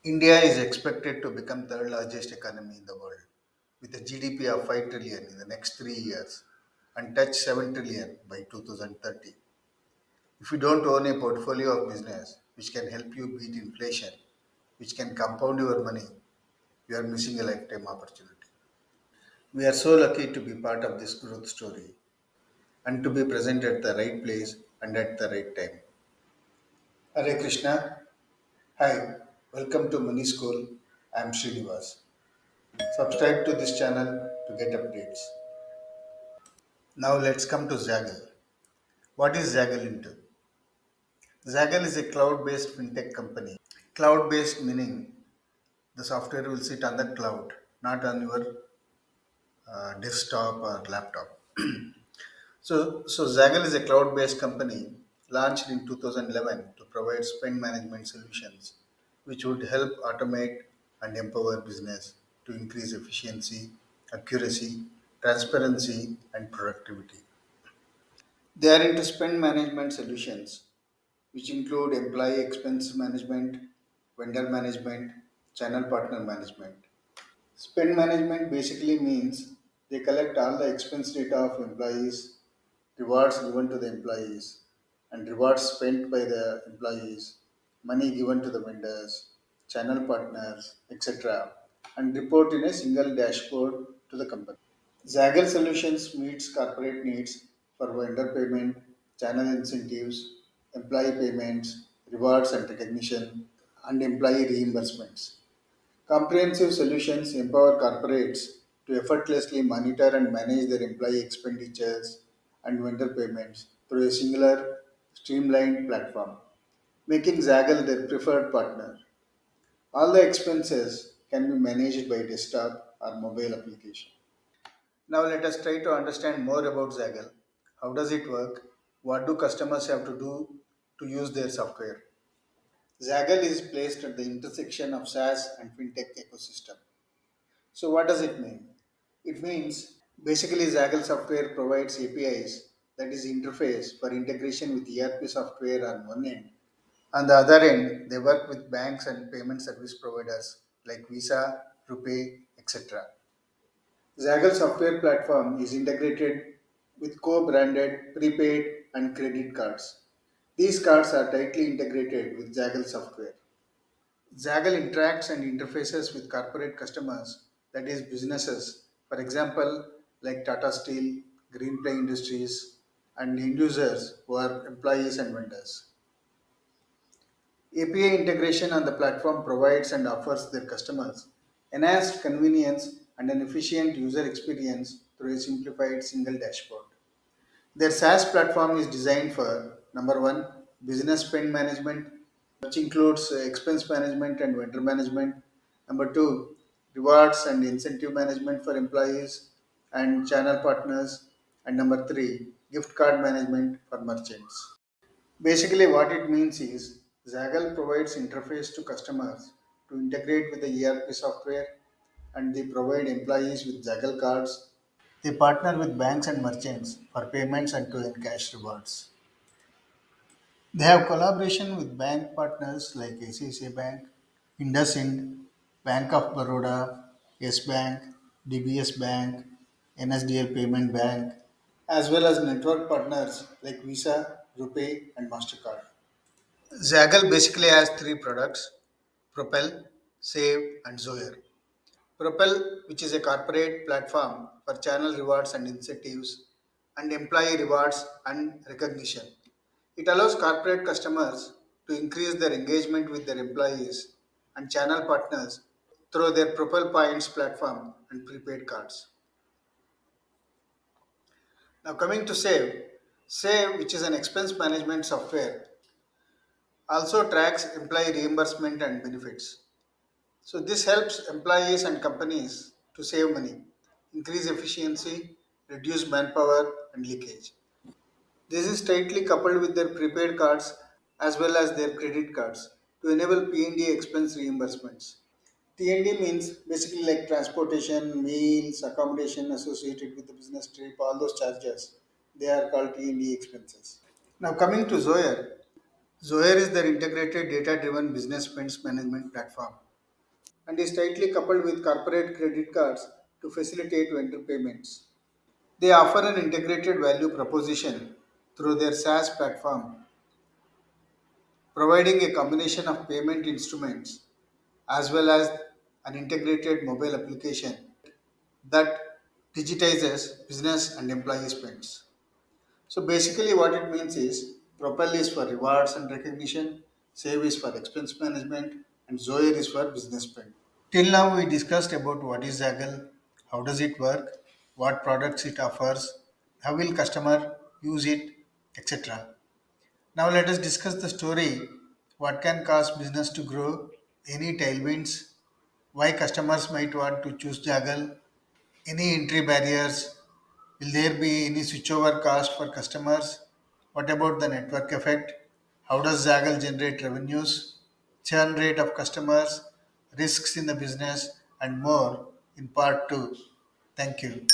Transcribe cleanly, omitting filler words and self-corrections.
India is expected to become third largest economy in the world with a GDP of 5 trillion in the next 3 years and touch 7 trillion by 2030. If you don't own a portfolio of business which can help you beat inflation, which can compound your money, you are missing a lifetime opportunity. We are so lucky to be part of this growth story and to be present at the right place and at the right time. Hare Krishna. Hi, welcome to Money School. I am Srinivas. Subscribe to this channel to get updates. Now let's come to Zaggle. What is Zaggle into? Zaggle is a cloud-based fintech company. Cloud-based meaning the software will sit on the cloud, not on your desktop or laptop. So Zaggle is a cloud-based company launched in 2011 to provide spend management solutions, which would help automate and empower business to increase efficiency, accuracy, transparency, and productivity. They are into spend management solutions, which include employee expense management, vendor management, channel partner management. Spend management basically means they collect all the expense data of employees, rewards given to the employees, and rewards spent by the employees, money given to the vendors, channel partners, etc., and report in a single dashboard to the company. Zaggle Solutions meets corporate needs for vendor payment, channel incentives, employee payments, rewards and recognition, and employee reimbursements. Comprehensive solutions empower corporates to effortlessly monitor and manage their employee expenditures and vendor payments through a singular, streamlined platform, making Zaggle their preferred partner. All the expenses can be managed by desktop or mobile application. Now let us try to understand more about Zaggle. How does it work? What do customers have to do to use their software? Zaggle is placed at the intersection of SaaS and fintech ecosystem. So what does it mean? It means basically Zaggle software provides APIs, that is interface for integration with ERP software on one end. On the other end, they work with banks and payment service providers like Visa, RuPay, etc. Zaggle software platform is integrated with co-branded prepaid and credit cards. These cards are tightly integrated with Zaggle software. Zaggle interacts and interfaces with corporate customers, that is businesses, for example, like Tata Steel, Greenplay Industries, and end users who are employees and vendors. API integration on the platform provides and offers their customers enhanced convenience and an efficient user experience through a simplified single dashboard. Their SaaS platform is designed for number one, business spend management, which includes expense management and vendor management. Number two, rewards and incentive management for employees and channel partners. And number three, gift card management for merchants. Basically, what it means is Zaggle provides interface to customers to integrate with the ERP software, and they provide employees with Zaggle cards. They partner with banks and merchants for payments and to earn cash rewards. They have collaboration with bank partners like ICICI Bank, IndusInd, Bank of Baroda, Yes Bank, DBS Bank, NSDL Payment Bank, as well as network partners like Visa, RuPay, and MasterCard. Zaggle basically has three products: Propel, Save, and Zoyer. Propel, which is a corporate platform for channel rewards and incentives, and employee rewards and recognition. It allows corporate customers to increase their engagement with their employees and channel partners through their Propel Points platform and prepaid cards. Now, coming to Save, Save, which is an expense management software, also tracks employee reimbursement and benefits. So, this helps employees and companies to save money, increase efficiency, reduce manpower and leakage. This is tightly coupled with their prepaid cards as well as their credit cards to enable P&D expense reimbursements. T&D means basically like transportation, meals, accommodation associated with the business trip, all those charges. They are called T&D expenses. Now coming to Zoyer. Zoyer is their integrated data-driven business spends management platform. and is tightly coupled with corporate credit cards to facilitate vendor payments. They offer an integrated value proposition through their SaaS platform, providing a combination of payment instruments as well as an integrated mobile application that digitizes business and employee spends. So basically, what it means is Propel is for rewards and recognition, Save is for expense management, and Zoyer is for business spend. Till now, we discussed about what is Zaggle, how does it work, what products it offers, how will customer use it, etc. Now let us discuss the story. What can cause business to grow? Any tailwinds? Why customers might want to choose Jaggle? Any entry barriers? Will there be any switchover cost for customers? What about the network effect? How does Zaggle generate revenues? Churn rate of customers, risks in the business, and more in part 2. Thank you.